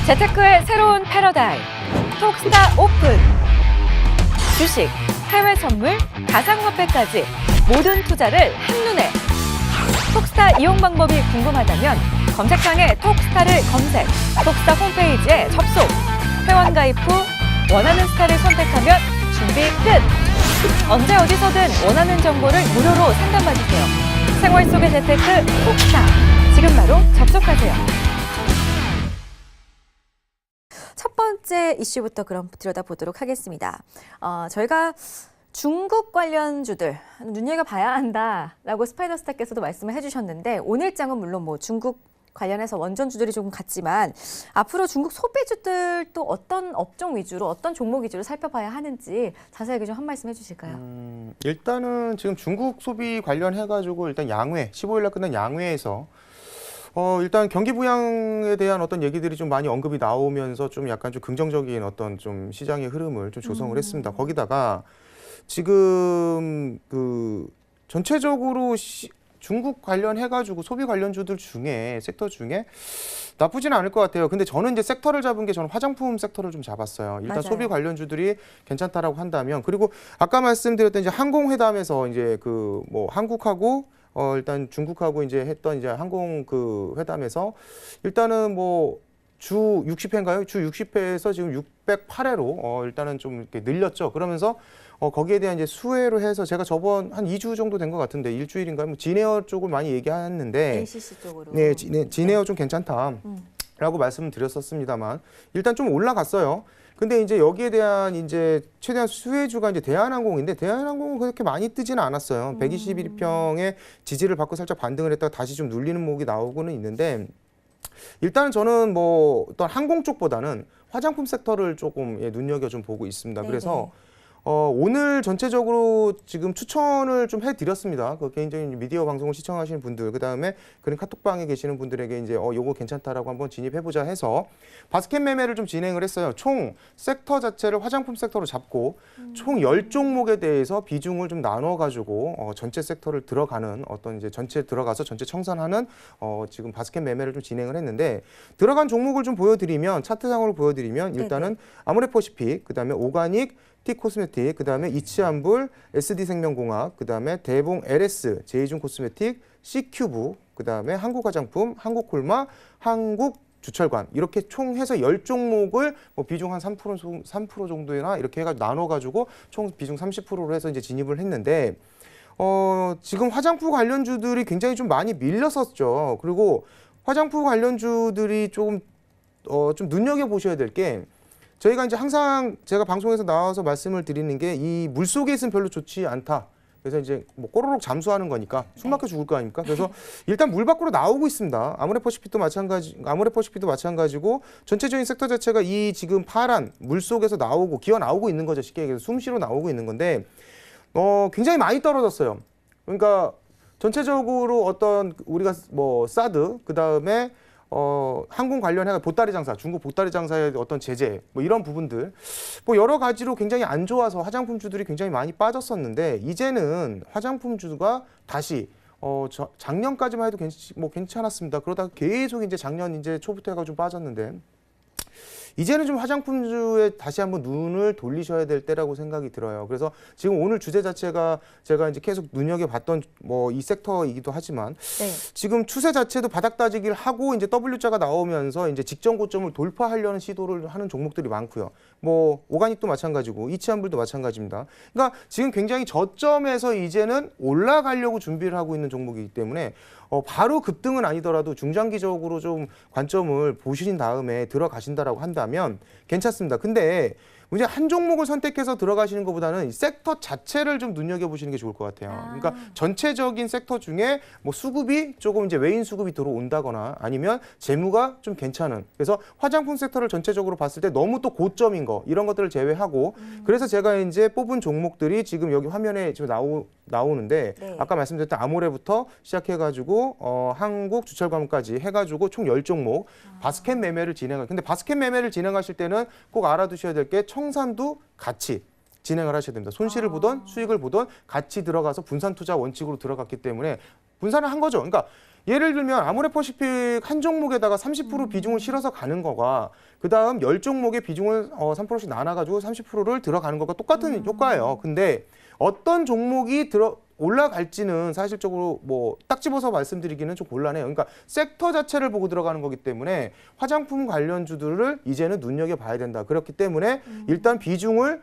재테크의 새로운 패러다임, 톡스타 오픈. 주식, 해외 선물, 가상화폐까지 모든 투자를 한눈에. 톡스타 이용 방법이 궁금하다면 검색창에 톡스타를 검색, 톡스타 홈페이지에 접속. 회원 가입 후 원하는 스타를 선택하면 준비 끝! 언제 어디서든 원하는 정보를 무료로 상담받으세요. 생활 속의 재테크 톡스타. 지금 바로 접속하세요. 첫 번째 이슈부터 그럼 들여다보도록 하겠습니다. 저희가 중국 관련주들 눈여겨봐야 한다라고 스파이더스타께서도 말씀을 해주셨는데 오늘 장은 물론 뭐 중국 관련해서 원전주들이 조금 같지만 앞으로 중국 소비주들 또 어떤 업종 위주로 어떤 종목 위주로 살펴봐야 하는지 자세하게 좀 한 말씀 해주실까요? 일단은 지금 중국 소비 관련해가지고 일단 양회 15일 날 끝난 양회에서 일단 경기 부양에 대한 어떤 얘기들이 좀 많이 언급이 나오면서 좀 약간 좀 긍정적인 어떤 좀 시장의 흐름을 좀 조성을 했습니다. 거기다가 지금 그 전체적으로 중국 관련해가지고 소비 관련주들 중에 섹터 중에 나쁘지는 않을 것 같아요. 근데 저는 이제 섹터를 잡은 게 저는 화장품 섹터를 좀 잡았어요. 일단 맞아요. 소비 관련주들이 괜찮다라고 한다면 그리고 아까 말씀드렸던 이제 항공회담에서 이제 그 뭐 한국하고 일단 중국하고 이제 했던 이제 항공 그 회담에서 일단은 뭐 주 60회인가요? 주 60회에서 지금 608회로 일단은 좀 이렇게 늘렸죠. 그러면서 거기에 대한 이제 수혜로 해서 제가 저번 한 2주 정도 된 것 같은데 일주일인가요? 뭐 진에어 쪽을 많이 얘기했는데 ACC 쪽으로. 네, 진에어 좀 괜찮다라고 말씀을 드렸었습니다만 일단 좀 올라갔어요. 근데 이제 여기에 대한 이제 최대한 수혜주가 이제 대한항공인데 대한항공은 그렇게 많이 뜨지는 않았어요. 121평의 지지를 받고 살짝 반등을 했다가 다시 좀 눌리는 목이 나오고는 있는데 일단은 저는 뭐 어떤 항공 쪽보다는 화장품 섹터를 조금 눈여겨 좀 보고 있습니다. 네네. 그래서 오늘 전체적으로 지금 추천을 좀 해드렸습니다. 그 개인적인 미디어 방송을 시청하시는 분들, 그 다음에 그런 카톡방에 계시는 분들에게 이제 요거 괜찮다라고 한번 진입해보자 해서 바스켓 매매를 좀 진행을 했어요. 총 섹터 자체를 화장품 섹터로 잡고 총 10종목에 대해서 비중을 좀 나눠가지고 전체 섹터를 들어가는 어떤 이제 전체 들어가서 전체 청산하는 지금 바스켓 매매를 좀 진행을 했는데 들어간 종목을 좀 보여드리면 차트상으로 보여드리면 일단은 아모레퍼시픽, 그 다음에 오가닉, T코스메틱, 그 다음에 이치안불, SD생명공학, 그 다음에 대봉 LS, 제이준코스메틱, C큐브, 그 다음에 한국화장품, 한국콜마, 한국주철관 이렇게 총 해서 10종목을 뭐 비중 한 3% 정도나 이렇게 해가지고 나눠가지고 총 비중 30%로 해서 이제 진입을 했는데 지금 화장품 관련주들이 굉장히 좀 많이 밀렸었죠. 그리고 화장품 관련주들이 좀 눈여겨보셔야 될 게 저희가 이제 항상 제가 방송에서 나와서 말씀을 드리는 게 이 물속에 있으면 별로 좋지 않다. 그래서 이제 뭐 꼬르륵 잠수하는 거니까 숨 막혀 죽을 거 아닙니까? 그래서 일단 물 밖으로 나오고 있습니다. 아모레퍼시픽도 마찬가지고 전체적인 섹터 자체가 이 지금 파란 물 속에서 나오고 기어 나오고 있는 거죠. 쉽게 얘기해서 숨 쉬러 나오고 있는 건데 굉장히 많이 떨어졌어요. 그러니까 전체적으로 어떤 우리가 뭐 사드 그다음에 항공 관련해서 보따리 장사, 중국 보따리 장사의 어떤 제재, 뭐 이런 부분들, 뭐 여러 가지로 굉장히 안 좋아서 화장품주들이 굉장히 많이 빠졌었는데 이제는 화장품주가 다시 작년까지만 해도 괜찮았습니다. 그러다가 계속 이제 작년 이제 초부터 해가 좀 빠졌는데. 이제는 좀 화장품주에 다시 한번 눈을 돌리셔야 될 때라고 생각이 들어요. 그래서 지금 오늘 주제 자체가 제가 이제 계속 눈여겨봤던 뭐 이 섹터이기도 하지만 지금 추세 자체도 바닥 다지기를 하고 이제 W자가 나오면서 이제 직전 고점을 돌파하려는 시도를 하는 종목들이 많고요. 뭐 오가닉도 마찬가지고 이치안불도 마찬가지입니다. 그러니까 지금 굉장히 저점에서 이제는 올라가려고 준비를 하고 있는 종목이기 때문에 바로 급등은 아니더라도 중장기적으로 좀 관점을 보신 다음에 들어가신다라고 한다면 괜찮습니다. 근데 문제 한 종목을 선택해서 들어가시는 것보다는 섹터 자체를 좀 눈여겨보시는 게 좋을 것 같아요. 그러니까 전체적인 섹터 중에 뭐 수급이 조금 이제 외인 수급이 들어온다거나 아니면 재무가 좀 괜찮은 그래서 화장품 섹터를 전체적으로 봤을 때 너무 또 고점인 거 이런 것들을 제외하고 그래서 제가 이제 뽑은 종목들이 지금 여기 화면에 지금 나오는데 아까 말씀드렸던 아모레부터 시작해가지고 한국주철관까지 해가지고 총 10종목 바스켓 매매를 진행할 근데 바스켓 매매를 진행하실 때는 꼭 알아두셔야 될 게 청산도 같이 진행을 하셔야 됩니다. 손실을 보던 수익을 보던 같이 들어가서 분산 투자 원칙으로 들어갔기 때문에 분산을 한 거죠. 그러니까 예를 들면 아모레퍼시픽 한 종목에다가 30% 비중을 실어서 가는 거가 그다음 10종목의 비중을 3%씩 나눠가지고 30%를 들어가는 것과 똑같은 효과예요. 근데 어떤 종목이 올라갈지는 사실적으로 뭐 딱 집어서 말씀드리기는 좀 곤란해요. 그러니까 섹터 자체를 보고 들어가는 거기 때문에 화장품 관련주들을 이제는 눈여겨봐야 된다. 그렇기 때문에 일단 비중을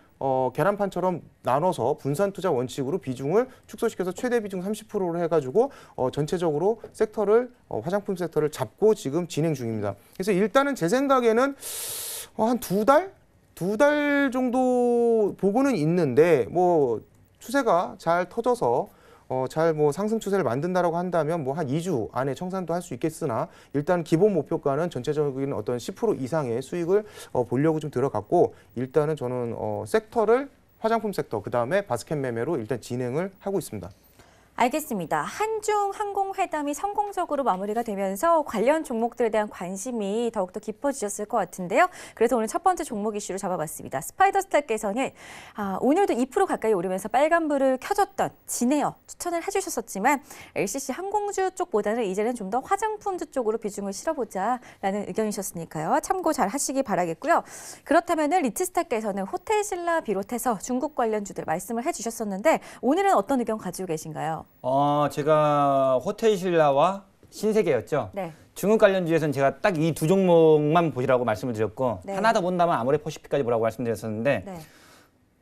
계란판처럼 나눠서 분산 투자 원칙으로 비중을 축소시켜서 최대 비중 30%로 해가지고 전체적으로 섹터를 화장품 섹터를 잡고 지금 진행 중입니다. 그래서 일단은 제 생각에는 한 두 달 정도 보고는 있는데 뭐 추세가 잘 터져서 잘 뭐 상승 추세를 만든다라고 한다면 뭐 한 2주 안에 청산도 할 수 있겠으나 일단 기본 목표가는 전체적인 어떤 10% 이상의 수익을 보려고 좀 들어갔고 일단은 저는 섹터를 화장품 섹터 그다음에 바스켓 매매로 일단 진행을 하고 있습니다. 알겠습니다. 한중 항공회담이 성공적으로 마무리가 되면서 관련 종목들에 대한 관심이 더욱더 깊어지셨을 것 같은데요. 그래서 오늘 첫 번째 종목 이슈로 잡아봤습니다. 스파이더스타께서는 오늘도 2% 가까이 오르면서 빨간불을 켜줬던 진에어 추천을 해주셨었지만 LCC 항공주 쪽보다는 이제는 좀 더 화장품주 쪽으로 비중을 실어보자라는 의견이셨으니까요. 참고 잘 하시기 바라겠고요. 그렇다면 리트스타께서는 호텔신라 비롯해서 중국 관련주들 말씀을 해주셨었는데 오늘은 어떤 의견 가지고 계신가요? 제가 호텔신라와 신세계였죠. 네. 중국 관련주에서는 제가 딱 이 두 종목만 보시라고 말씀을 드렸고 네. 하나 더 본다면 아모레퍼시픽까지 보라고 말씀드렸었는데 네.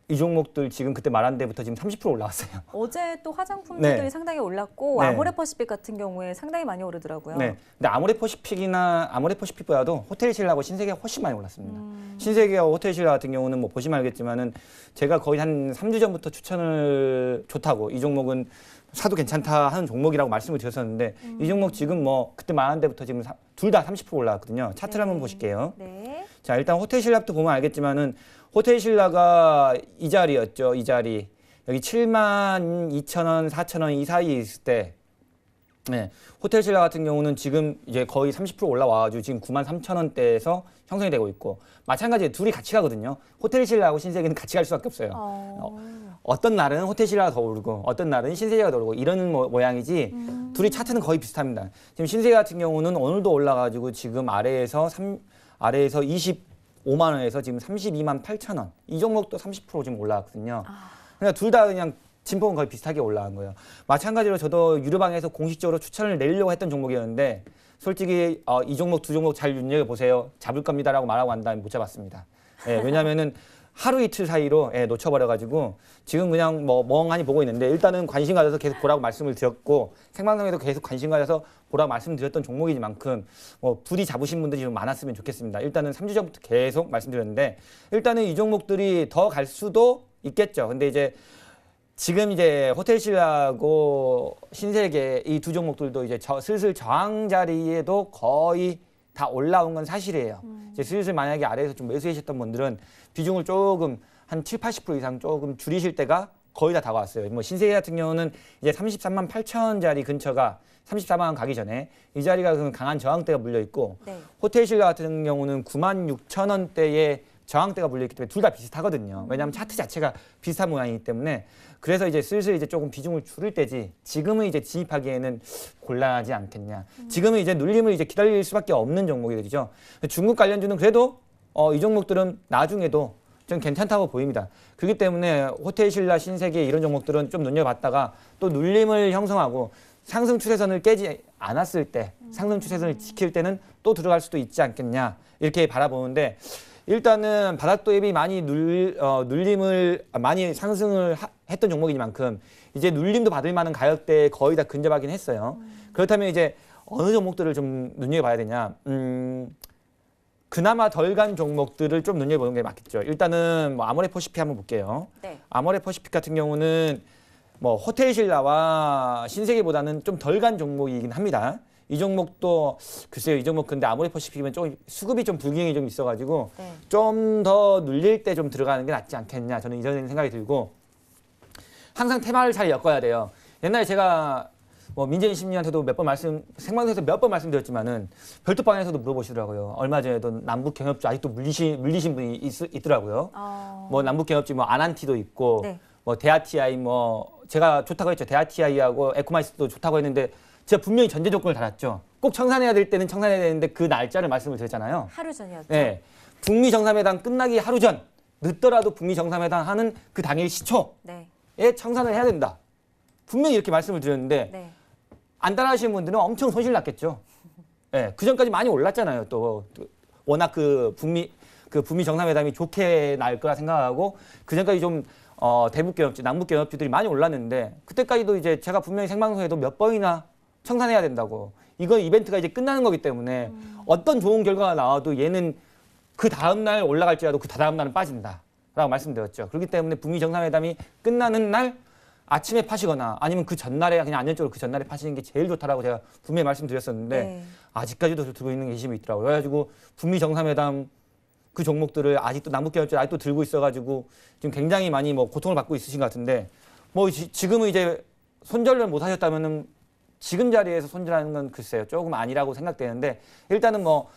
이 종목들 지금 그때 말한 데부터 지금 30% 올라왔어요. 어제 또 화장품주들이 네. 상당히 올랐고 네. 아모레퍼시픽 같은 경우에 상당히 많이 오르더라고요. 네. 근데 아모레퍼시픽보다도 호텔신라하고 신세계가 훨씬 많이 올랐습니다. 신세계와 호텔신라 같은 경우는 뭐 보시면 알겠지만은 제가 거의 한 3주 전부터 추천을 좋다고 이 종목은 사도 괜찮다 하는 종목이라고 말씀을 드렸었는데 이 종목 지금 뭐 그때 말한 데부터 지금 둘 다 30% 올라왔거든요. 차트를 한번 보실게요. 네. 자, 일단 호텔신라부터 보면 알겠지만은 호텔신라가 이 자리였죠. 이 자리. 여기 72,000원, 4,000원 이 사이에 있을 때 네, 호텔신라 같은 경우는 지금 이제 거의 30% 올라와가지고 지금 93,000원대에서 형성이 되고 있고 마찬가지로 둘이 같이 가거든요. 호텔신라하고 신세계는 같이 갈 수밖에 없어요. 어떤 날은 호텔신라가 더 오르고 어떤 날은 신세계가 더 오르고 이런 모양이지 둘이 차트는 거의 비슷합니다. 지금 신세계 같은 경우는 오늘도 올라가지고 지금 아래에서 25만 원에서 지금 32만 8천 원. 이 종목도 30% 지금 올라왔거든요. 그러니까 둘 다 그냥 진폭은 거의 비슷하게 올라간 거예요. 마찬가지로 저도 유료방에서 공식적으로 추천을 내려고 했던 종목이었는데 솔직히 이 종목 두 종목 잘 눈여겨보세요. 잡을 겁니다라고 말하고 한 다음에 못 잡았습니다. 예, 왜냐하면은 하루 이틀 사이로 놓쳐버려가지고 지금 그냥 뭐 멍하니 보고 있는데 일단은 관심 가져서 계속 보라고 말씀을 드렸고 생방송에도 계속 관심 가져서 보라고 말씀드렸던 종목이지만큼 뭐 부디 잡으신 분들이 좀 많았으면 좋겠습니다. 일단은 3주 전부터 계속 말씀드렸는데 일단은 이 종목들이 더 갈 수도 있겠죠. 근데 이제 지금 이제 호텔신라하고 신세계 이 두 종목들도 이제 슬슬 저항 자리에도 거의 다 올라온 건 사실이에요. 이제 슬슬 만약에 아래에서 좀 매수하셨던 분들은 비중을 조금 한 70~80% 이상 조금 줄이실 때가 거의 다 다가왔어요. 뭐 신세계 같은 경우는 이제 33만 8천 원짜리 근처가 34만 원 가기 전에 이 자리가 강한 저항대가 물려 있고 네. 호텔신라 같은 경우는 9만 6천 원대에 저항대가 물려있기 때문에 둘 다 비슷하거든요. 왜냐하면 차트 자체가 비슷한 모양이기 때문에 그래서 이제 슬슬 이제 조금 비중을 줄일 때지 지금은 이제 진입하기에는 곤란하지 않겠냐. 지금은 이제 눌림을 이제 기다릴 수밖에 없는 종목이죠. 중국 관련주는 그래도 이 종목들은 나중에도 좀 괜찮다고 보입니다. 그렇기 때문에 호텔신라, 신세계 이런 종목들은 좀 눈여봤다가 또 눌림을 형성하고 상승 추세선을 깨지 않았을 때 상승 추세선을 지킬 때는 또 들어갈 수도 있지 않겠냐 이렇게 바라보는데 일단은 바닥도 앱이 많이 눌림을 많이 상승을 했던 종목이니만큼 이제 눌림도 받을 만한 가격대에 거의 다 근접하긴 했어요. 그렇다면 이제 어느 종목들을 좀 눈여겨봐야 되냐? 그나마 덜 간 종목들을 좀 눈여겨보는 게 맞겠죠. 일단은 뭐 아모레퍼시픽 한번 볼게요. 네. 아모레퍼시픽 같은 경우는 뭐 호텔신라와 신세계보다는 좀 덜 간 종목이긴 합니다. 이 종목도 글쎄요, 이 종목 근데 아모레퍼시픽이면 좀 수급이 좀 불균형이 좀 있어가지고 네. 좀 더 눌릴 때 좀 들어가는 게 낫지 않겠냐 저는 이런 생각이 들고 항상 테마를 잘 엮어야 돼요. 옛날에 제가 뭐 민재인 심리한테도 몇 번 생방송에서 몇 번 말씀드렸지만은 별도방에서도 물어보시더라고요. 얼마 전에도 남북 경협주 아직도 물리신 분이 있더라고요. 뭐 남북 경협주 뭐 아난티도 있고 네. 뭐 데아티아이 뭐 제가 좋다고 했죠. 데아티아이하고 에코마이스도 좋다고 했는데 제가 분명히 전제 조건을 달았죠. 꼭 청산해야 될 때는 청산해야 되는데 그 날짜를 말씀을 드렸잖아요. 하루 전이었죠. 네. 북미 정상회담 끝나기 하루 전, 늦더라도 북미 정상회담 하는 그 당일 시초에 네. 청산을 해야 된다. 분명히 이렇게 말씀을 드렸는데 네. 안 따라하시는 분들은 엄청 손실 났겠죠. 네. 그 전까지 많이 올랐잖아요. 또 워낙 그 북미 정상회담이 좋게 날 거라 생각하고 그 전까지 좀 대북 개혁주, 남북 개혁주들이 많이 올랐는데 그때까지도 이제 제가 분명히 생방송에도 몇 번이나 청산해야 된다고. 이건 이벤트가 이제 끝나는 거기 때문에 어떤 좋은 결과가 나와도 얘는 그 다음 날 올라갈지라도 그 다음 날은 빠진다라고 말씀드렸죠. 그렇기 때문에 북미 정상회담이 끝나는 날 아침에 파시거나 아니면 그 전날에 그냥 안전적으로 그 전날에 파시는 게 제일 좋다라고 제가 분명히 말씀드렸었는데 네. 아직까지도 들고 있는 계심이 있더라고요. 그래가지고 북미 정상회담 그 종목들을 아직도 남북개혁주 아직도 들고 있어가지고 지금 굉장히 많이 뭐 고통을 받고 있으신 것 같은데 뭐 지금은 이제 손절을 못 하셨다면은 지금 자리에서 손절하는 건 글쎄요 조금 아니라고 생각되는데 일단은 뭐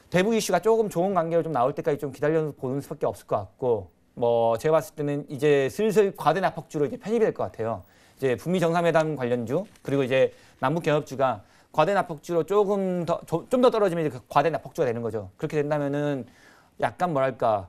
대북 이슈가 조금 좋은 관계로 좀 나올 때까지 좀 기다려 보는 수밖에 없을 것 같고 뭐 제가 봤을 때는 이제 슬슬 과대 납폭주로 이제 편입이 될 것 같아요. 이제 북미 정상회담 관련주 그리고 이제 남북 개혁주가 과대 납폭주로 조금 더 좀 더 떨어지면 이제 과대 납폭주가 되는 거죠. 그렇게 된다면은 약간 뭐랄까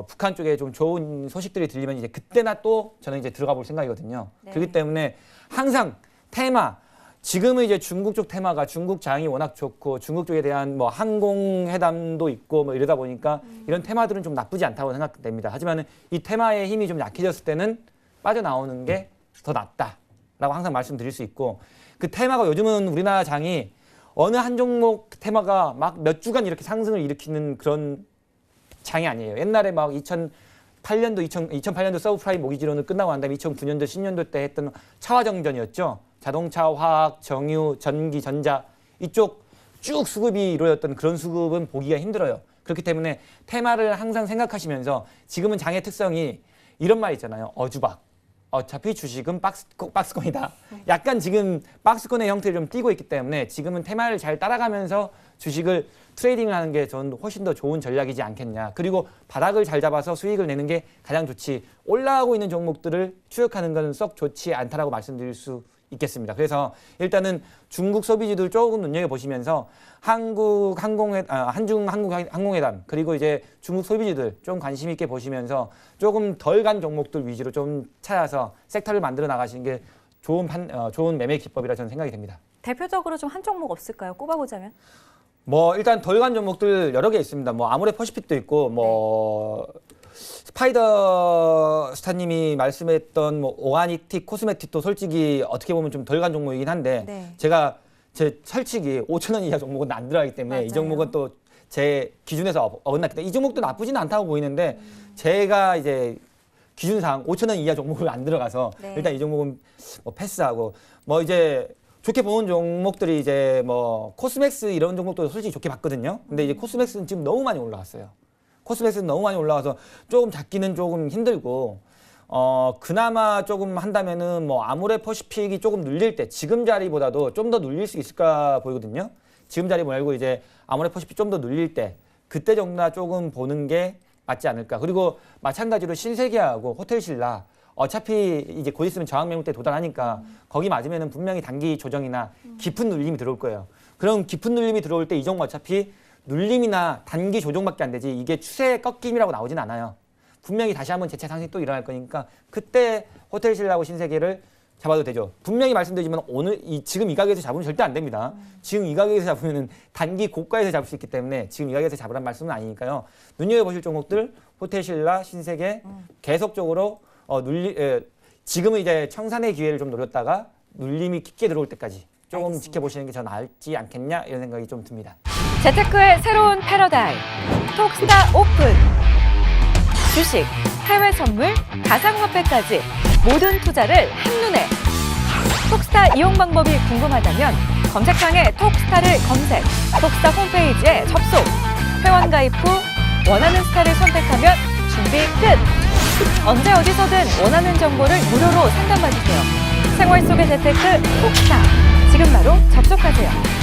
북한 쪽에 좀 좋은 소식들이 들리면 이제 그때나 또 저는 이제 들어가 볼 생각이거든요. 네. 그렇기 때문에 항상 테마 지금은 이제 중국 쪽 테마가 중국 장이 워낙 좋고 중국 쪽에 대한 뭐 항공 회담도 있고 뭐 이러다 보니까 이런 테마들은 좀 나쁘지 않다고 생각됩니다. 하지만 이 테마의 힘이 좀 약해졌을 때는 빠져나오는 게 더 낫다라고 항상 말씀드릴 수 있고 그 테마가 요즘은 우리나라 장이 어느 한 종목 테마가 막 몇 주간 이렇게 상승을 일으키는 그런 장이 아니에요. 옛날에 막 2008년도 서브프라임 모기지론을 끝나고 난 다음에 2009년도 10년도 때 했던 차화정전이었죠. 자동차, 화학, 정유, 전기, 전자 이쪽 쭉 수급이 이루어졌던 그런 수급은 보기가 힘들어요. 그렇기 때문에 테마를 항상 생각하시면서 지금은 장의 특성이 이런 말 있잖아요. 어주박. 어차피 주식은 박스권이다. 약간 지금 박스권의 형태를 좀 띠고 있기 때문에 지금은 테마를 잘 따라가면서 주식을 트레이딩을 하는 게 저는 훨씬 더 좋은 전략이지 않겠냐. 그리고 바닥을 잘 잡아서 수익을 내는 게 가장 좋지. 올라가고 있는 종목들을 추격하는 건 썩 좋지 않다라고 말씀드릴 수 있겠습니다. 그래서 일단은 중국 소비주들 조금 눈여겨보시면서 한중 항공회담 그리고 이제 중국 소비주들 좀 관심 있게 보시면서 조금 덜 간 종목들 위주로 좀 찾아서 섹터를 만들어 나가시는 게 좋은 매매 기법이라 저는 생각이 됩니다. 대표적으로 좀 한 종목 없을까요? 꼽아보자면? 뭐 일단 덜 간 종목들 여러 개 있습니다. 뭐 아모레 퍼시픽도 있고 뭐 스파이더 스타님이 말씀했던 뭐 오가닉틱, 코스메틱도 솔직히 어떻게 보면 좀 덜 간 종목이긴 한데 네. 제가 제 솔직히 5,000원 이하 종목은 안 들어가기 때문에 맞아요. 이 종목은 또 제 기준에서 어긋났기 때문에 이 종목도 나쁘지는 않다고 보이는데 제가 이제 기준상 5,000원 이하 종목을 안 들어가서 네. 일단 이 종목은 뭐 패스하고 뭐 이제 좋게 보는 종목들이 이제 뭐 코스맥스 이런 종목도 솔직히 좋게 봤거든요. 근데 이제 코스맥스는 지금 너무 많이 올라왔어요. 코스맥스는 너무 많이 올라와서 조금 잡기는 조금 힘들고 그나마 조금 한다면은 뭐 아모레 퍼시픽이 조금 눌릴 때 지금 자리보다도 좀 더 눌릴 수 있을까 보이거든요. 지금 자리 말고 이제 아모레 퍼시픽 좀 더 눌릴 때 그때 정도나 조금 보는 게 맞지 않을까. 그리고 마찬가지로 신세계하고 호텔신라 어차피 이제 곧 있으면 저항 매물대 도달하니까 거기 맞으면은 분명히 단기 조정이나 깊은 눌림이 들어올 거예요. 그럼 깊은 눌림이 들어올 때 이 종목 어차피 눌림이나 단기 조정밖에 안 되지 이게 추세 꺾임이라고 나오진 않아요. 분명히 다시 한번 재차 상승이 또 일어날 거니까 그때 호텔신라하고 신세계를 잡아도 되죠. 분명히 말씀드리지만 오늘 지금 이 가격에서 잡으면 절대 안 됩니다. 지금 이 가격에서 잡으면 단기 고가에서 잡을 수 있기 때문에 지금 이 가격에서 잡으란 말씀은 아니니까요. 눈여겨보실 종목들 호텔신라, 신세계 계속적으로 지금은 이제 청산의 기회를 좀 노렸다가 눌림이 깊게 들어올 때까지 조금 알겠습니다. 지켜보시는 게 더 나을지 않겠냐 이런 생각이 좀 듭니다. 재테크의 새로운 패러다임 톡스타 오픈 주식, 해외 선물, 가상화폐까지 모든 투자를 한눈에 톡스타 이용 방법이 궁금하다면 검색창에 톡스타를 검색 톡스타 홈페이지에 접속 회원 가입 후 원하는 스타를 선택하면 준비 끝 언제 어디서든 원하는 정보를 무료로 상담받으세요 생활 속의 재테크 톡스타 지금 바로 접속하세요.